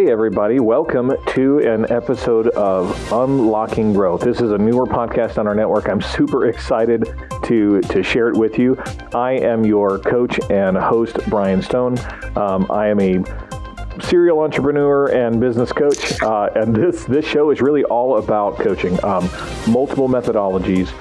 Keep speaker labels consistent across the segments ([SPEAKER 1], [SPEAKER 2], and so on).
[SPEAKER 1] Hey everybody, welcome to an episode of Unlocking Growth. This is a newer podcast on our network. I'm super excited to share it with you. I am your coach and host, Brian Stone. I am a serial entrepreneur and business coach, and this show is really all about coaching. Multiple methodologies,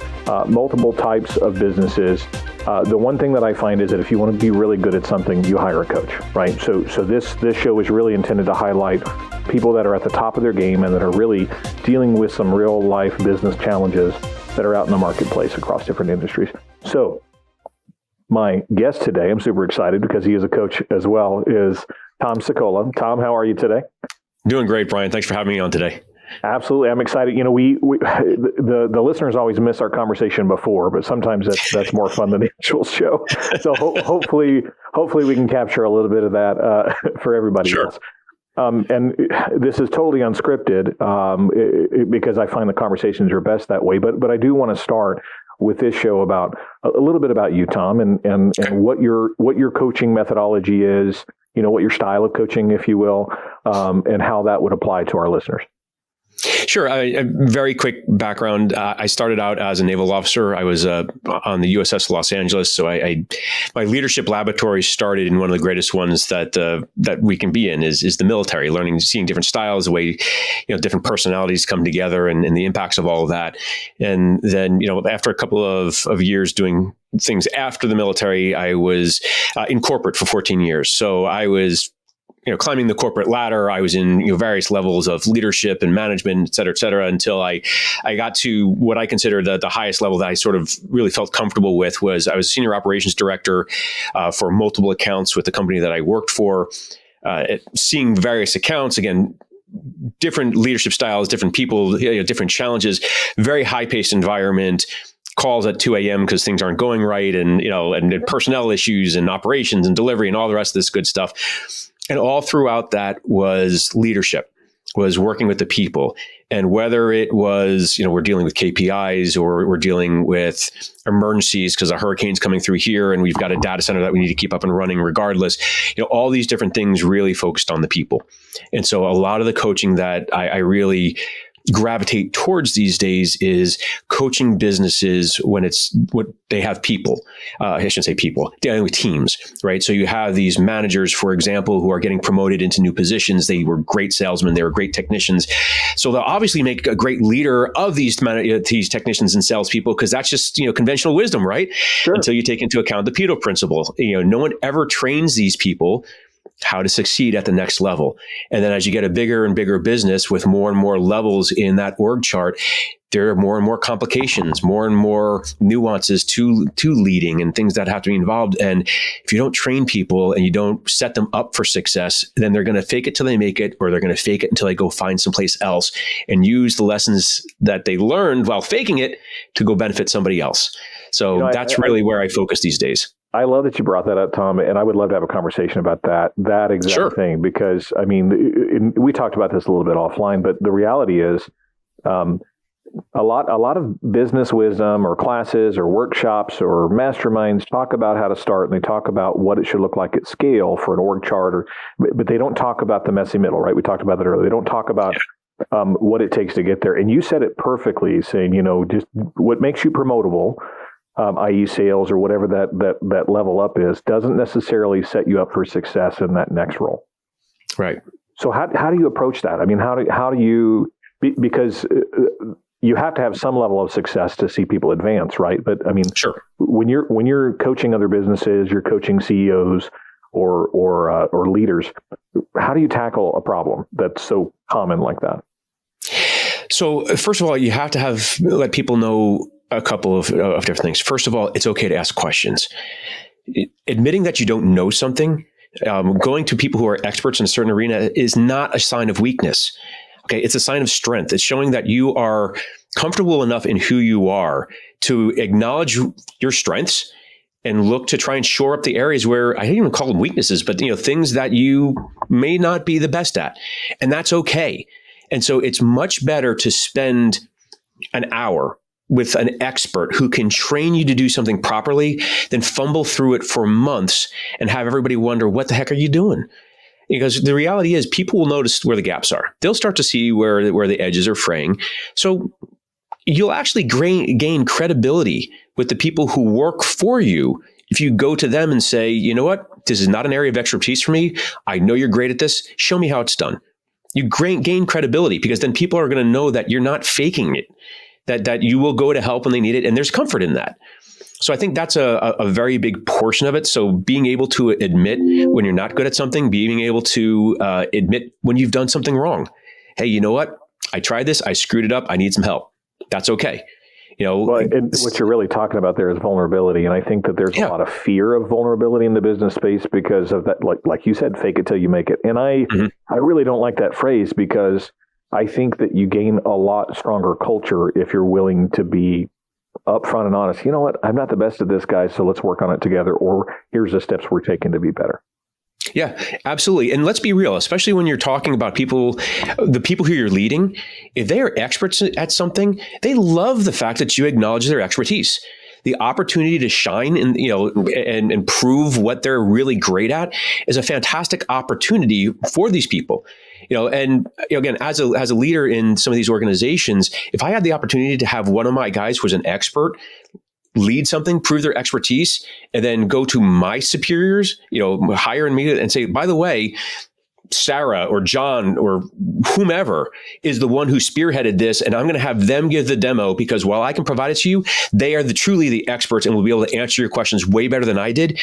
[SPEAKER 1] multiple types of businesses. The one thing that I find is that if you want to be really good at something, you hire a coach, right? So this show is really intended to highlight people that are at the top of their game and that are really dealing with some real life business challenges that are out in the marketplace across different industries. So my guest today, I'm super excited because he is a coach as well, is Tom Sicola. Tom, how are you today?
[SPEAKER 2] Doing great, Brian. Thanks for having me on today.
[SPEAKER 1] Absolutely. I'm excited. You know, the listeners always miss our conversation before, but sometimes that's more fun than the actual show. So hopefully we can capture a little bit of that for everybody else. And this is totally unscripted because I find the conversations are best that way. But I do want to start with this show about a little bit about you, Tom, and what your coaching methodology is, you know, what your style of coaching, if you will, and how that would apply to our listeners.
[SPEAKER 2] Sure. A very quick background. I started out as a naval officer. I was on the USS Los Angeles. So my leadership laboratory started in one of the greatest ones that we can be in is the military, seeing different styles, the way, different personalities come together and the impacts of all of that. And then, after a couple of years doing things after the military, I was in corporate for 14 years. So I was climbing the corporate ladder. I was in various levels of leadership and management, et cetera, until I got to what I consider the highest level that I sort of really felt comfortable with was I was senior operations director for multiple accounts with the company that I worked for, seeing various accounts, again, different leadership styles, different people, different challenges, very high-paced environment, calls at 2 a.m. because things aren't going right, and personnel issues and operations and delivery and all the rest of this good stuff. And all throughout that was leadership, was working with the people. And whether it was, we're dealing with KPIs or we're dealing with emergencies because a hurricane's coming through here and we've got a data center that we need to keep up and running regardless, all these different things really focused on the people. And so a lot of the coaching that I really gravitate towards these days is coaching businesses when they have people. I shouldn't say people, dealing with teams, right? So you have these managers, for example, who are getting promoted into new positions. They were great salesmen. They were great technicians. So they'll obviously make a great leader of these technicians and salespeople because that's just, conventional wisdom, right? Sure. Until you take into account the Pareto principle. No one ever trains these people how to succeed at the next level. And then as you get a bigger and bigger business with more and more levels in that org chart, there are more and more complications, more and more nuances to leading and things that have to be involved. And if you don't train people and you don't set them up for success, then they're going to fake it till they make it, or they're going to fake it until they go find someplace else and use the lessons that they learned while faking it to go benefit somebody else. So that's really where I focus these days.
[SPEAKER 1] I love that you brought that up, Tom, and I would love to have a conversation about that exact thing, because we talked about this a little bit offline, but the reality is a lot of business wisdom or classes or workshops or masterminds talk about how to start, and they talk about what it should look like at scale for an org chart, but they don't talk about the messy middle, right? We talked about that earlier. They don't talk about what it takes to get there. And you said it perfectly, saying, just what makes you promotable, i.e. sales or whatever that level up is, doesn't necessarily set you up for success in that next role.
[SPEAKER 2] Right.
[SPEAKER 1] So how do you approach that? I mean, how do you, because you have to have some level of success to see people advance, right? But I mean,
[SPEAKER 2] sure.
[SPEAKER 1] When you're coaching other businesses, you're coaching CEOs or leaders, how do you tackle a problem that's so common like that?
[SPEAKER 2] So first of all, you have to let people know a couple of different things. First of all, it's okay to ask questions. Admitting that you don't know something, going to people who are experts in a certain arena is not a sign of weakness. Okay, it's a sign of strength. It's showing that you are comfortable enough in who you are to acknowledge your strengths and look to try and shore up the areas where I didn't even call them weaknesses, but things that you may not be the best at, and that's okay. And so it's much better to spend an hour with an expert who can train you to do something properly than fumble through it for months and have everybody wonder, what the heck are you doing? Because the reality is people will notice where the gaps are. They'll start to see where the edges are fraying. So you'll actually gain credibility with the people who work for you if you go to them and say, you know what, this is not an area of expertise for me. I know you're great at this. Show me how it's done. You gain credibility because then people are going to know that you're not faking it, that you will go to help when they need it. And there's comfort in that. So I think that's a very big portion of it. So being able to admit when you're not good at something, being able to admit when you've done something wrong. Hey, you know what? I tried this. I screwed it up. I need some help. That's okay.
[SPEAKER 1] Well, and what you're really talking about there is vulnerability. And I think that there's a lot of fear of vulnerability in the business space because of that, like you said, fake it till you make it. And I really don't like that phrase because I think that you gain a lot stronger culture if you're willing to be upfront and honest. You know what? I'm not the best at this, guys, so let's work on it together. Or here's the steps we're taking to be better.
[SPEAKER 2] Yeah, absolutely. And let's be real, especially when you're talking about people, the people who you're leading, if they are experts at something, they love the fact that you acknowledge their expertise. The opportunity to shine and prove what they're really great at is a fantastic opportunity for these people. Again, as a leader in some of these organizations, if I had the opportunity to have one of my guys who was an expert lead something, prove their expertise, and then go to my superiors, higher in me and say, by the way, Sarah or John or whomever is the one who spearheaded this, and I'm going to have them give the demo because while I can provide it to you, they are truly the experts and will be able to answer your questions way better than I did.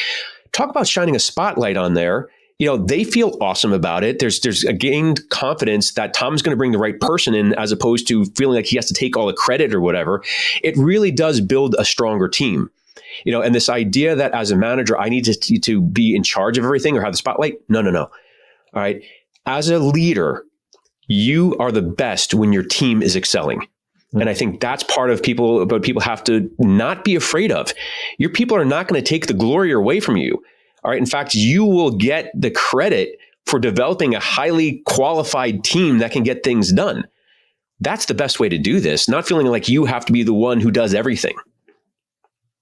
[SPEAKER 2] Talk about shining a spotlight on there. They feel awesome about it. There's a gained confidence that Tom's going to bring the right person in as opposed to feeling like he has to take all the credit or whatever. It really does build a stronger team. And this idea that as a manager, I need to be in charge of everything or have the spotlight. No. All right. As a leader, you are the best when your team is excelling. And I think that's part of what people have to not be afraid of. Your people are not going to take the glory away from you. All right. In fact, you will get the credit for developing a highly qualified team that can get things done. That's the best way to do this, not feeling like you have to be the one who does everything.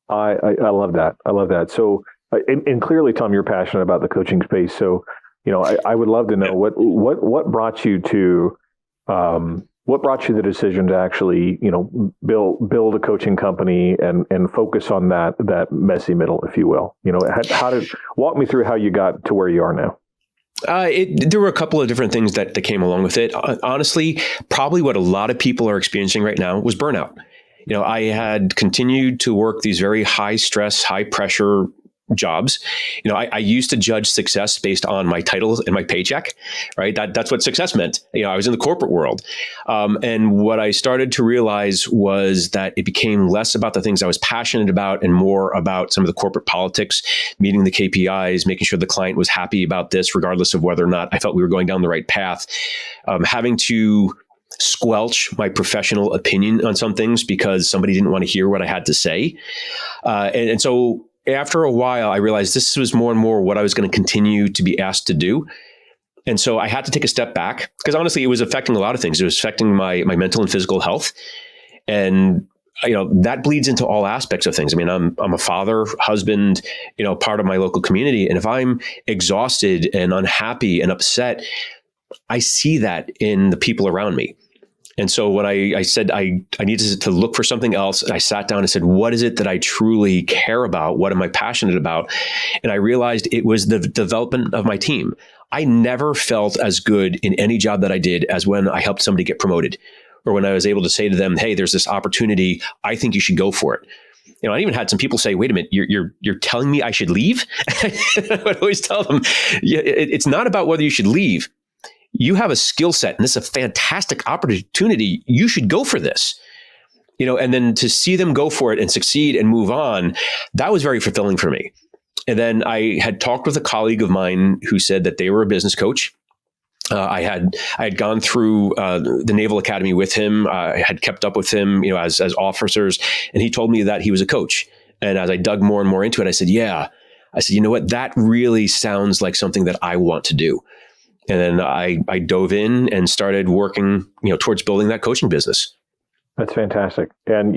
[SPEAKER 1] I love that. I love that. So, and clearly, Tom, you're passionate about the coaching space. So, I would love to know what brought you to the decision to actually, build a coaching company and focus on that messy middle, if you will. Walk me through how you got to where you are now.
[SPEAKER 2] There were a couple of different things that came along with it. Honestly, probably what a lot of people are experiencing right now was burnout. I had continued to work these very high stress, high pressure jobs. I used to judge success based on my titles and my paycheck, right? That's what success meant. I was in the corporate world. And what I started to realize was that it became less about the things I was passionate about and more about some of the corporate politics, meeting the KPIs, making sure the client was happy about this, regardless of whether or not I felt we were going down the right path. Having to squelch my professional opinion on some things because somebody didn't want to hear what I had to say. And so after a while, I realized this was more and more what I was going to continue to be asked to do. And so I had to take a step back because honestly, it was affecting a lot of things. It was affecting my mental and physical health. And, that bleeds into all aspects of things. I mean, I'm a father, husband, part of my local community. And if I'm exhausted and unhappy and upset, I see that in the people around me. And so when I said I needed to look for something else, I sat down and said, what is it that I truly care about? What am I passionate about? And I realized it was the development of my team. I never felt as good in any job that I did as when I helped somebody get promoted or when I was able to say to them, hey, there's this opportunity. I think you should go for it. I even had some people say, wait a minute, you're telling me I should leave? I would always tell them, it's not about whether you should leave. You have a skill set and this is a fantastic opportunity. You should go for this, and then to see them go for it and succeed and move on, that was very fulfilling for me. And then I had talked with a colleague of mine who said that they were a business coach. I had gone through the Naval Academy with him. I had kept up with him, as officers, and he told me that he was a coach. And as I dug more and more into it, I said, you know what, that really sounds like something that I want to do. And then I dove in and started working, towards building that coaching business.
[SPEAKER 1] That's fantastic. And,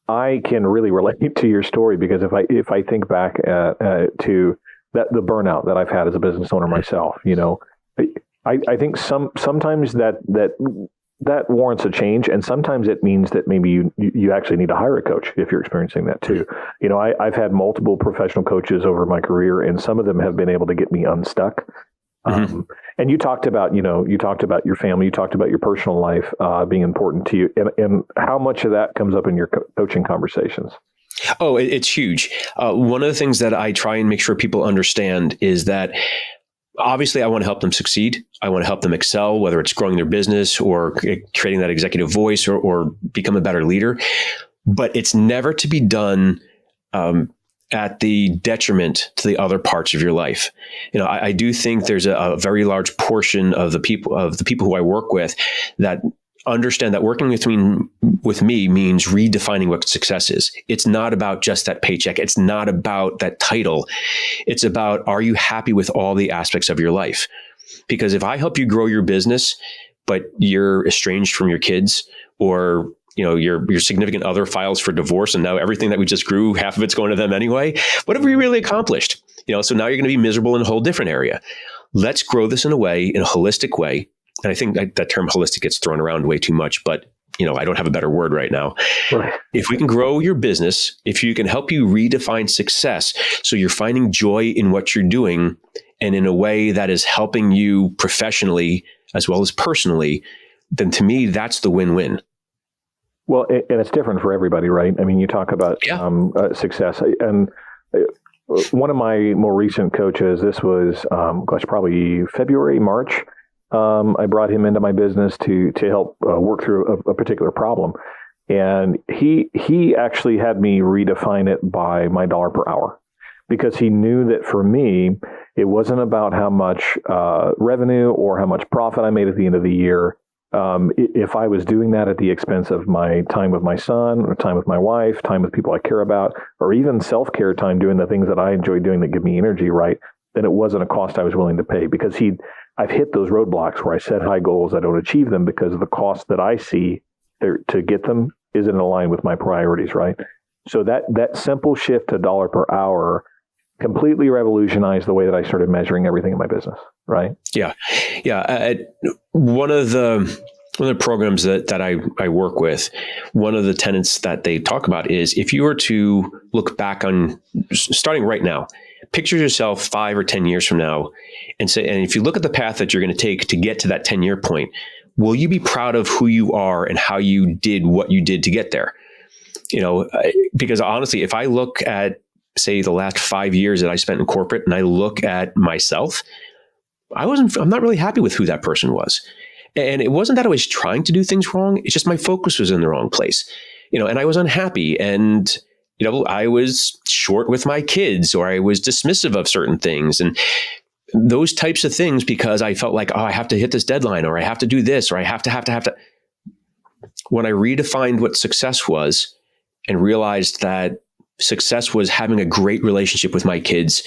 [SPEAKER 1] I can really relate to your story because if I think back to that the burnout that I've had as a business owner myself. I think sometimes that warrants a change, and sometimes it means that maybe you actually need to hire a coach if you're experiencing that too. I've had multiple professional coaches over my career, and some of them have been able to get me unstuck. And you talked about your family, you talked about your personal life being important to you, and how much of that comes up in your coaching conversations.
[SPEAKER 2] Oh, it's huge. One of the things that I try and make sure people understand is that obviously I want to help them succeed. I want to help them excel, whether it's growing their business or creating that executive voice or become a better leader. But it's never to be done at the detriment to the other parts of your life. I do think there's a very large portion of the people who I work with that understand that working with me means redefining what success is. It's not about just that paycheck. It's not about that title. It's about, are you happy with all the aspects of your life? Because if I help you grow your business, but you're estranged from your kids, or your significant other files for divorce, and now everything that we just grew, half of it's going to them anyway, what have we really accomplished? So now you're going to be miserable in a whole different area. Let's grow this in a holistic way. And I think that term holistic gets thrown around way too much, but I don't have a better word right now.
[SPEAKER 1] Right.
[SPEAKER 2] If we can grow your business, if you can help you redefine success, so you're finding joy in what you're doing and in a way that is helping you professionally as well as personally, then to me, that's the win-win.
[SPEAKER 1] Well, and it's different for everybody, right? I mean, you talk about success, and one of my more recent coaches, this was, probably February, March. I brought him into my business to help work through a particular problem. And he actually had me redefine it by my dollar per hour, because he knew that for me, it wasn't about how much revenue or how much profit I made at the end of the year. If I was doing that at the expense of my time with my son, or time with my wife, time with people I care about, or even self-care time doing the things that I enjoy doing that give me energy, right, then it wasn't a cost I was willing to pay, because I've hit those roadblocks where I set high goals, I don't achieve them because of the cost that I see to get them isn't aligned with my priorities, right? So that simple shift to dollar per hour completely revolutionized the way that I started measuring everything in my business, right?
[SPEAKER 2] Yeah. One of the programs that I work with, one of the tenets that they talk about is, if you were to look back on starting right now, picture yourself 5 or 10 years from now and if you look at the path that you're going to take to get to that 10-year point, will you be proud of who you are and how you did what you did to get there? Because honestly, if I look at, say, the last 5 years that I spent in corporate and I look at myself, I'm not really happy with who that person was. And it wasn't that I was trying to do things wrong. It's just my focus was in the wrong place, and I was unhappy, and I was short with my kids, or I was dismissive of certain things and those types of things, because I felt like, I have to hit this deadline, or I have to do this, or I have to. When I redefined what success was and realized that success was having a great relationship with my kids,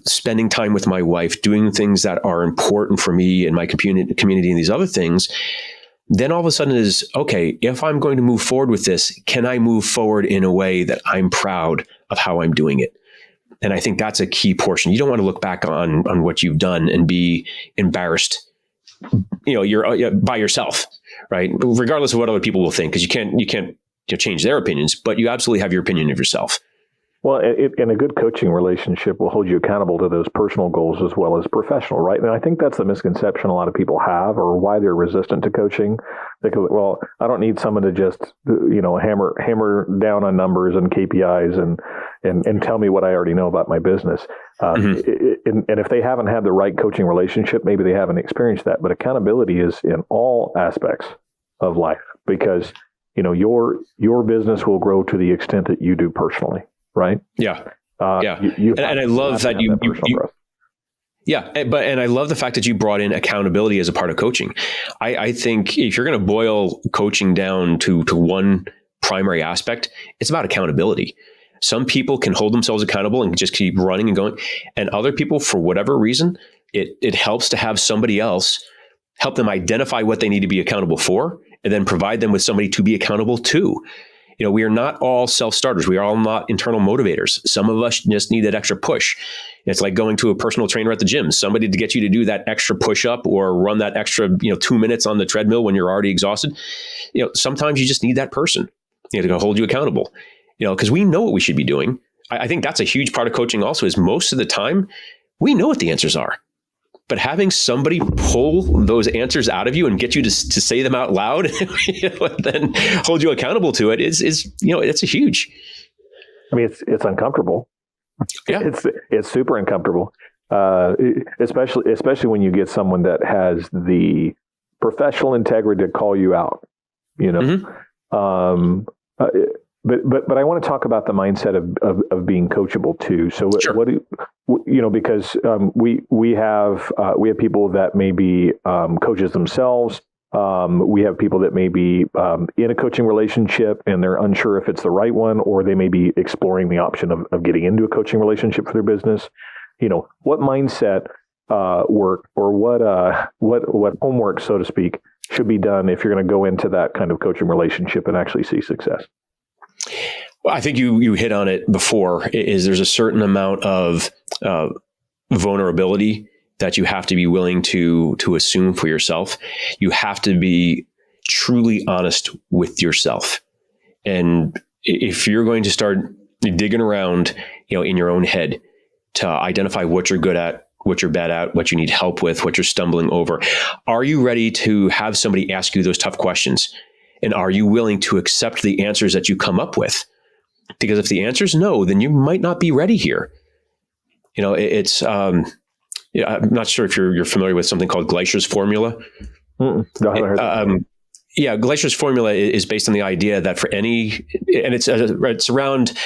[SPEAKER 2] spending time with my wife, doing things that are important for me and my community and these other things, then all of a sudden is, okay, if I'm going to move forward with this, can I move forward in a way that I'm proud of how I'm doing it? And I think that's a key portion. You don't want to look back on what you've done and be embarrassed, you're by yourself, right? Regardless of what other people will think, because you can't change their opinions, but you absolutely have your opinion of yourself.
[SPEAKER 1] Well, and a good coaching relationship will hold you accountable to those personal goals as well as professional, right? And I think that's the misconception a lot of people have, or why they're resistant to coaching. They go, well, I don't need someone to just, hammer down on numbers and KPIs and tell me what I already know about my business. And if they haven't had the right coaching relationship, maybe they haven't experienced that. But accountability is in all aspects of life, because your business will grow to the extent that you do personally. Right.
[SPEAKER 2] Yeah. And I love that you and I love the fact that you brought in accountability as a part of coaching. I think if you're going to boil coaching down to one primary aspect, it's about accountability. Some people can hold themselves accountable and just keep running and going. And other people, for whatever reason, it helps to have somebody else help them identify what they need to be accountable for, and then provide them with somebody to be accountable to. We are not all self-starters. We are all not internal motivators. Some of us just need that extra push. It's like going to a personal trainer at the gym, somebody to get you to do that extra push-up or run that extra, 2 minutes on the treadmill when you're already exhausted. Sometimes you just need that person, to hold you accountable, because we know what we should be doing. I think that's a huge part of coaching also, is most of the time we know what the answers are. But having somebody pull those answers out of you and get you to say them out loud, and then hold you accountable to it is it's a huge.
[SPEAKER 1] I mean, it's uncomfortable.
[SPEAKER 2] Yeah,
[SPEAKER 1] it's super uncomfortable, especially when you get someone that has the professional integrity to call you out.
[SPEAKER 2] Mm-hmm.
[SPEAKER 1] But I want to talk about the mindset of being coachable too. So
[SPEAKER 2] Sure.
[SPEAKER 1] what do because we have people that may be coaches themselves. We have people that may be in a coaching relationship and they're unsure if it's the right one, or they may be exploring the option of getting into a coaching relationship for their business. What mindset work, or what homework, so to speak, should be done if you're going to go into that kind of coaching relationship and actually see success?
[SPEAKER 2] Well, I think you hit on it before. There's a certain amount of vulnerability that you have to be willing to assume for yourself. You have to be truly honest with yourself. And if you're going to start digging around, in your own head to identify what you're good at, what you're bad at, what you need help with, what you're stumbling over, are you ready to have somebody ask you those tough questions? And are you willing to accept the answers that you come up with? Because if the answer is no, then you might not be ready here. I'm not sure if you're familiar with something called Gleischer's formula.
[SPEAKER 1] No, I haven't heard that.
[SPEAKER 2] Gleischer's formula is based on the idea that for any, and it's around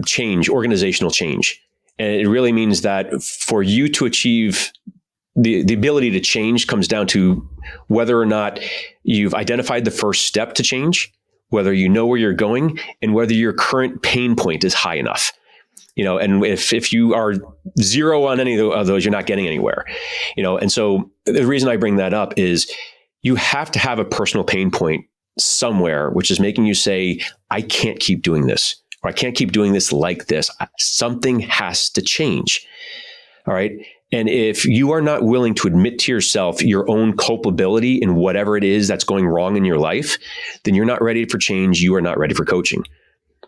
[SPEAKER 2] change, organizational change. And it really means that for you to achieve the ability to change comes down to whether or not you've identified the first step to change, whether you know where you're going, and whether your current pain point is high enough. And if you are zero on any of those, you're not getting anywhere. And so the reason I bring that up is you have to have a personal pain point somewhere, which is making you say, I can't keep doing this, or I can't keep doing this like this. Something has to change. All right. And if you are not willing to admit to yourself your own culpability in whatever it is that's going wrong in your life, then you're not ready for change. You are not ready for coaching.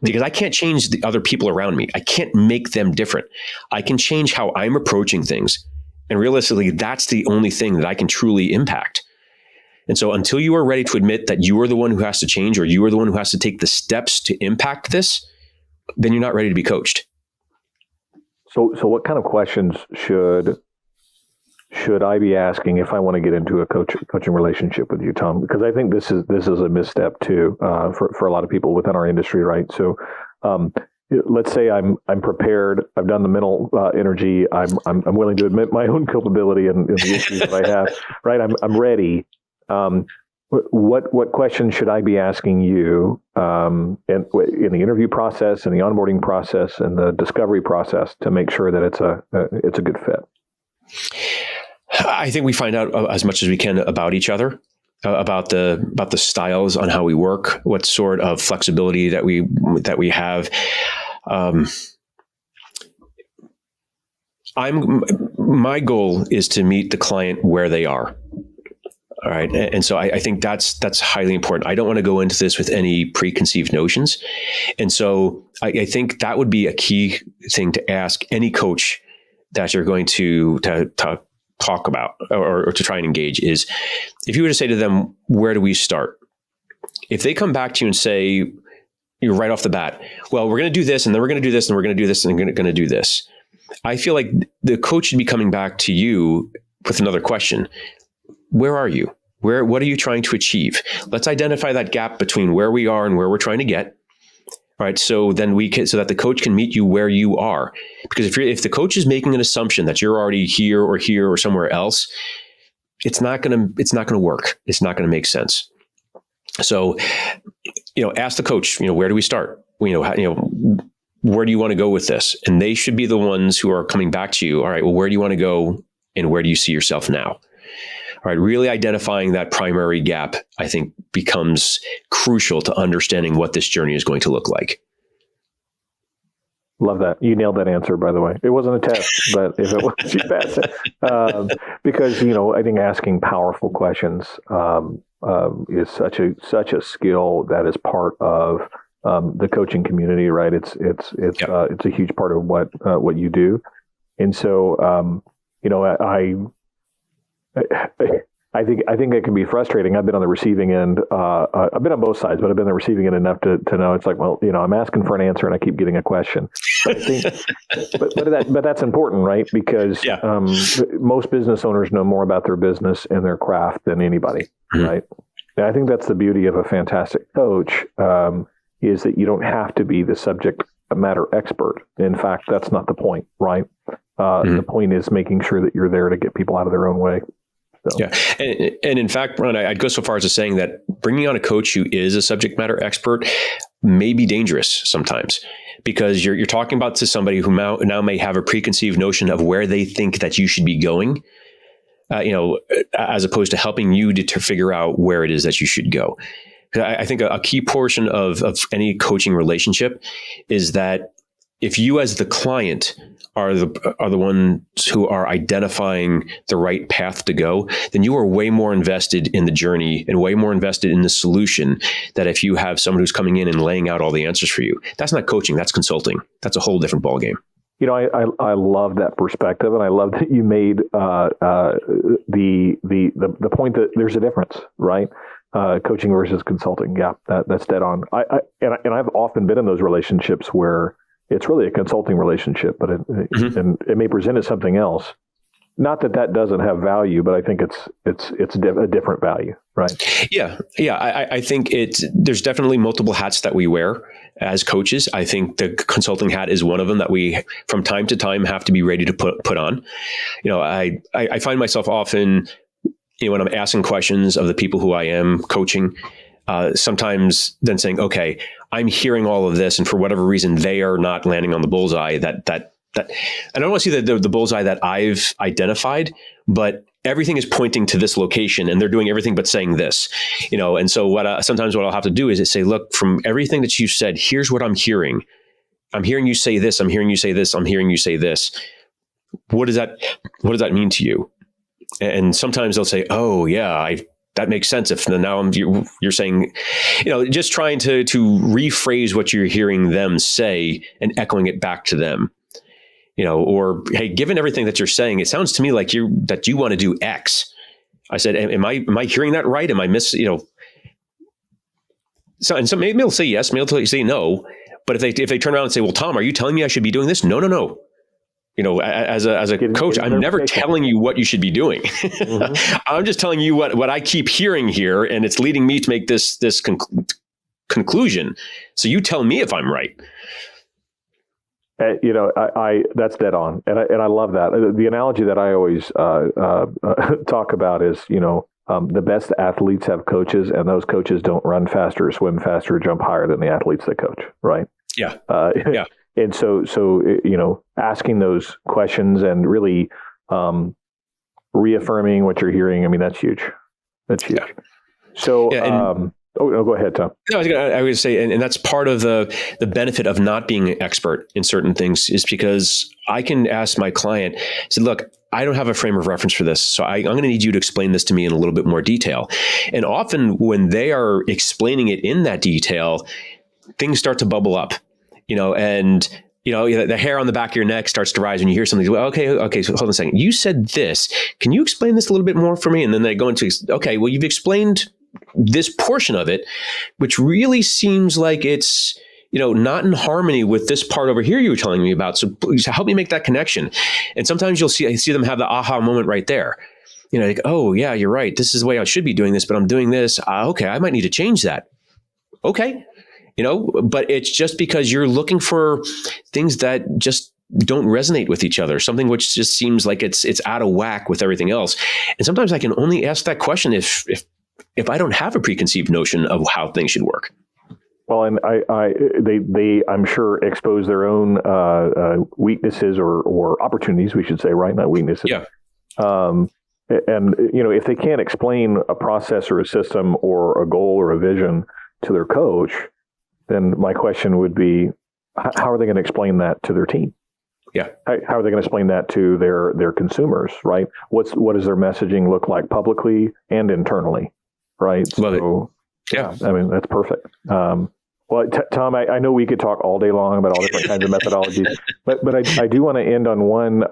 [SPEAKER 2] Because I can't change the other people around me. I can't make them different. I can change how I'm approaching things. And realistically, that's the only thing that I can truly impact. And so until you are ready to admit that you are the one who has to change, or you are the one who has to take the steps to impact this, then you're not ready to be coached.
[SPEAKER 1] So what kind of questions should I be asking if I want to get into a coaching relationship with you, Tom? Because I think this is a misstep too for a lot of people within our industry, right? So let's say I'm prepared. I've done the mental energy. I'm willing to admit my own culpability and the issues that I have. Right? I'm ready. What questions should I be asking you in the interview process, and the onboarding process, and the discovery process to make sure that it's a good fit?
[SPEAKER 2] I think we find out as much as we can about each other, about the styles on how we work, what sort of flexibility that we have. My goal is to meet the client where they are. All right. And so I think that's highly important. I don't want to go into this with any preconceived notions. And so I think that would be a key thing to ask any coach that you're going to talk about or to try and engage is, if you were to say to them, where do we start? If they come back to you and say, you're right off the bat, well, we're going to do this, and then we're going to do this, and we're going to do this, and we're going to do this. I feel like the coach should be coming back to you with another question. Where are you? What are you trying to achieve? Let's identify that gap between where we are and where we're trying to get. All right. So then so that the coach can meet you where you are. Because if the coach is making an assumption that you're already here or somewhere else, it's not going to work. It's not going to make sense. So, ask the coach, where do we start? Where do you want to go with this? And they should be the ones who are coming back to you. All right, well, where do you want to go, and where do you see yourself now? All right? Really identifying that primary gap, I think, becomes crucial to understanding what this journey is going to look like.
[SPEAKER 1] Love that. You nailed that answer, by the way. It wasn't a test, but if it was, you passed it. Because, I think asking powerful questions is such a skill that is part of the coaching community, right? It's a huge part of what you do. And so, I think it can be frustrating. I've been on the receiving end. I've been on both sides, but I've been on the receiving end enough to know it's like, well, I'm asking for an answer and I keep getting a question. But I think, but that's important, right? Because most business owners know more about their business and their craft than anybody, right? And I think that's the beauty of a fantastic coach, is that you don't have to be the subject matter expert. In fact, that's not the point, right? The point is making sure that you're there to get people out of their own way. So.
[SPEAKER 2] Yeah. And in fact, Ron, I'd go so far as to saying that bringing on a coach who is a subject matter expert may be dangerous sometimes, because you're talking about to somebody who now may have a preconceived notion of where they think that you should be going, as opposed to helping you to figure out where it is that you should go. I think a key portion of any coaching relationship is that if you as the client are the ones who are identifying the right path to go, then you are way more invested in the journey and way more invested in the solution that if you have someone who's coming in and laying out all the answers for you. That's not coaching, that's consulting. That's a whole different ballgame.
[SPEAKER 1] I love that perspective, and I love that you made the point that there's a difference, right? Coaching versus consulting. Yeah, that's dead on. I've often been in those relationships where it's really a consulting relationship, but it may present as something else. Not that doesn't have value, but I think it's a different value, right?
[SPEAKER 2] Yeah. I think there's definitely multiple hats that we wear as coaches. I think the consulting hat is one of them that we, from time to time, have to be ready to put on. I find myself often, when I'm asking questions of the people who I am coaching, sometimes then saying, okay, I'm hearing all of this, and for whatever reason, they are not landing on the bullseye that I don't want to see the bullseye that I've identified, but everything is pointing to this location and they're doing everything but saying this, and so sometimes what I'll have to do is say, look, from everything that you said, here's what I'm hearing. I'm hearing you say this. I'm hearing you say this. I'm hearing you say this. What does that mean to you? And sometimes they'll say, oh yeah, that makes sense. If now you're saying, just trying to rephrase what you're hearing them say and echoing it back to them, or, hey, given everything that you're saying, it sounds to me like you want to do X. I said, am I hearing that right? Am I So maybe they'll say yes, maybe they'll say no. But if they turn around and say, well, Tom, are you telling me I should be doing this? No. As a coach, I'm never telling you what you should be doing. Mm-hmm. I'm just telling you what I keep hearing here, and it's leading me to make this conclusion. So you tell me if I'm right.
[SPEAKER 1] That's dead on, and I love that. The analogy that I always talk about is, the best athletes have coaches, and those coaches don't run faster, swim faster, jump higher than the athletes they coach. Right?
[SPEAKER 2] Yeah.
[SPEAKER 1] Yeah. And so asking those questions and really reaffirming what you're hearing, I mean, that's huge. That's huge. Yeah. So, go ahead, Tom.
[SPEAKER 2] No, I was say, and that's part of the benefit of not being an expert in certain things, is because I can ask my client, say, look, I don't have a frame of reference for this, so I'm going to need you to explain this to me in a little bit more detail. And often when they are explaining it in that detail, things start to bubble up. And the hair on the back of your neck starts to rise when you hear something. Well, okay, so hold on a second. You said this. Can you explain this a little bit more for me? And then they go into, okay, well, you've explained this portion of it, which really seems like it's, not in harmony with this part over here you were telling me about. So please help me make that connection. And sometimes you'll see them have the aha moment right there. Like, oh yeah, you're right. This is the way I should be doing this, but I'm doing this. Okay, I might need to change that. Okay. But it's just because you're looking for things that just don't resonate with each other, something which just seems like it's out of whack with everything else. And sometimes I can only ask that question if I don't have a preconceived notion of how things should work.
[SPEAKER 1] Well, and they I'm sure expose their own weaknesses or opportunities, we should say, right? Not weaknesses.
[SPEAKER 2] Yeah.
[SPEAKER 1] And, if they can't explain a process or a system or a goal or a vision to their coach, then my question would be, how are they going to explain that to their team?
[SPEAKER 2] Yeah.
[SPEAKER 1] How are they going to explain that to their consumers, right? What does their messaging look like publicly and internally, right?
[SPEAKER 2] Love it. Yeah.
[SPEAKER 1] I mean, that's perfect. Well, Tom, I know we could talk all day long about all different kinds of methodologies, but I do want to end on one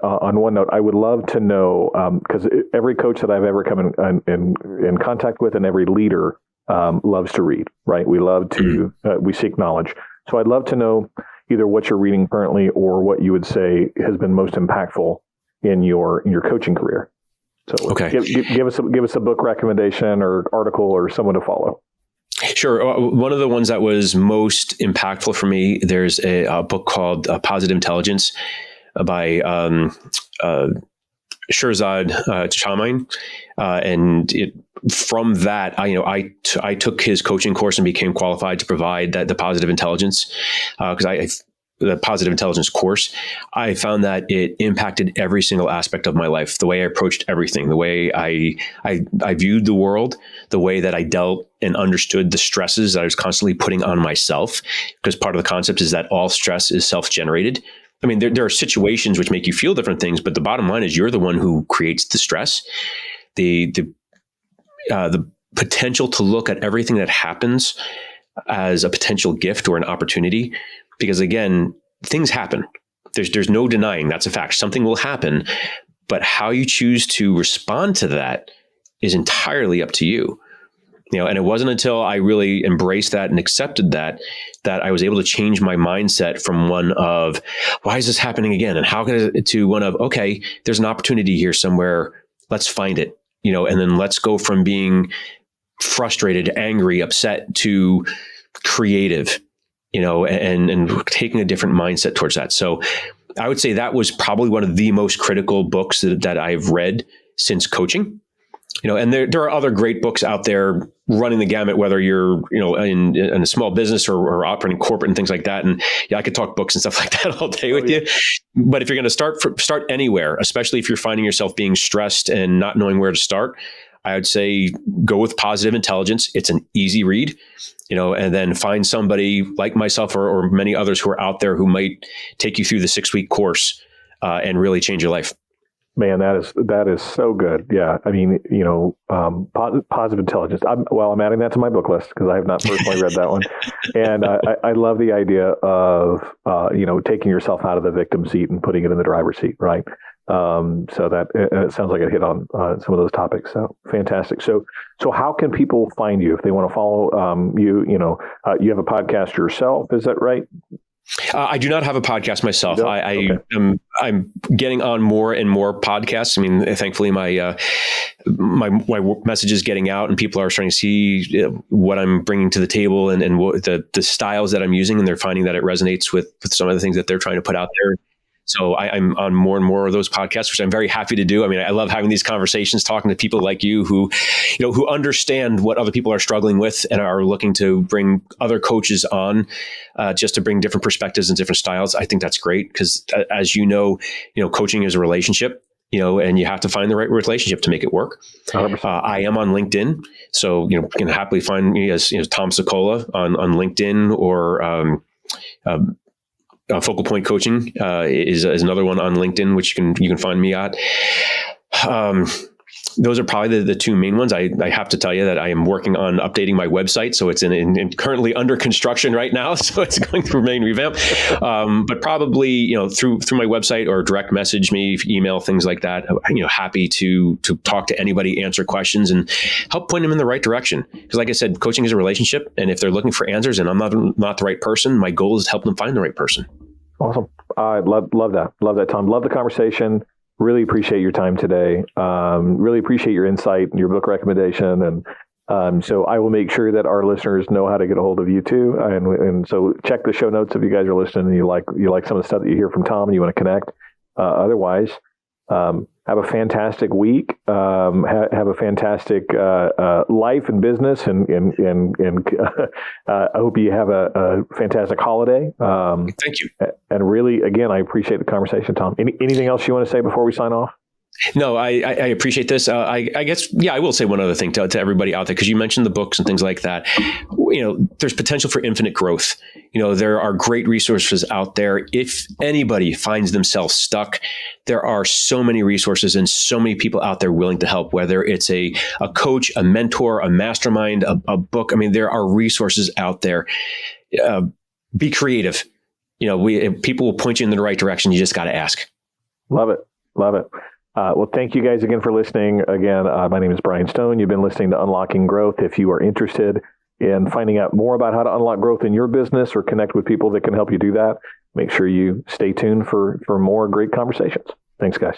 [SPEAKER 1] note. I would love to know, because every coach that I've ever come in contact with and every leader loves to read, right? We love to, we seek knowledge. So I'd love to know either what you're reading currently or what you would say has been most impactful in your coaching career. So
[SPEAKER 2] okay.
[SPEAKER 1] give us a book recommendation or article or someone to follow.
[SPEAKER 2] Sure. One of the ones that was most impactful for me, there's a book called Positive Intelligence by Shirzad Chamine. And from that, I took his coaching course and became qualified to provide the positive intelligence because the positive intelligence course, I found that it impacted every single aspect of my life, the way I approached everything, the way I viewed the world, the way that I dealt and understood the stresses that I was constantly putting on myself, because part of the concept is that all stress is self-generated. I mean, there are situations which make you feel different things, but the bottom line is you're the one who creates the stress. The potential to look at everything that happens as a potential gift or an opportunity, because again, things happen. There's no denying that's a fact. Something will happen, but how you choose to respond to that is entirely up to you. And it wasn't until I really embraced that and accepted that I was able to change my mindset from one of, why is this happening again? And how can it, to one of, okay, there's an opportunity here somewhere. Let's find it, and then let's go from being frustrated, angry, upset to creative, and taking a different mindset towards that. So I would say that was probably one of the most critical books that I've read since coaching. And there are other great books out there running the gamut, whether you're, in a small business or operating corporate and things like that. And I could talk books and stuff like that all day with you. But if you're going to start anywhere, especially if you're finding yourself being stressed and not knowing where to start, I would say go with Positive Intelligence. It's an easy read, and then find somebody like myself or many others who are out there who might take you through the 6-week course and really change your life.
[SPEAKER 1] Man, that is so good. Yeah. I mean, Positive Intelligence. I'm adding that to my book list because I have not personally read that one. And I love the idea of, taking yourself out of the victim seat and putting it in the driver's seat. Right. So that it sounds like it hit on some of those topics. So fantastic. So how can people find you if they want to follow you? You have a podcast yourself. Is that right?
[SPEAKER 2] I do not have a podcast myself. I'm getting on more and more podcasts. I mean, thankfully, my message is getting out, and people are starting to see what I'm bringing to the table and what the styles that I'm using, and they're finding that it resonates with some of the things that they're trying to put out there. So I'm on more and more of those podcasts, which I'm very happy to do. I mean, I love having these conversations, talking to people like you who understand what other people are struggling with and are looking to bring other coaches on just to bring different perspectives and different styles. I think that's great because, as coaching is a relationship, and you have to find the right relationship to make it work. I am on LinkedIn, so you can happily find me as Tom Sicola on LinkedIn or. Focal Point Coaching is another one on LinkedIn, which you can find me at. Those are probably the two main ones. I have to tell you that I am working on updating my website, so it's in currently under construction right now. So it's going through main revamp. But probably through my website or direct message me, email, things like that. Happy to talk to anybody, answer questions, and help point them in the right direction. Because like I said, coaching is a relationship, and if they're looking for answers, and I'm not the right person, my goal is to help them find the right person.
[SPEAKER 1] Awesome. I love that. Love that, Tom. Love the conversation. Really appreciate your time today. Really appreciate your insight and your book recommendation. And so I will make sure that our listeners know how to get a hold of you too. And so check the show notes if you guys are listening and you like some of the stuff that you hear from Tom and you want to connect. Otherwise, have a fantastic week. Have a fantastic life and business, and I hope you have a fantastic holiday.
[SPEAKER 2] Thank you.
[SPEAKER 1] And really, again, I appreciate the conversation, Tom. Anything else you want to say before we sign off?
[SPEAKER 2] No, I appreciate this. I guess, yeah, I will say one other thing to everybody out there, because you mentioned the books and things like that. There's potential for infinite growth. There are great resources out there. If anybody finds themselves stuck, there are so many resources and so many people out there willing to help, whether it's a coach, a mentor, a mastermind, a book. I mean, there are resources out there. Be creative. People will point you in the right direction. You just got to ask.
[SPEAKER 1] Love it. Love it. Well, thank you guys again for listening. Again, my name is Brian Stone. You've been listening to Unlocking Growth. If you are interested in finding out more about how to unlock growth in your business or connect with people that can help you do that, make sure you stay tuned for more great conversations. Thanks, guys.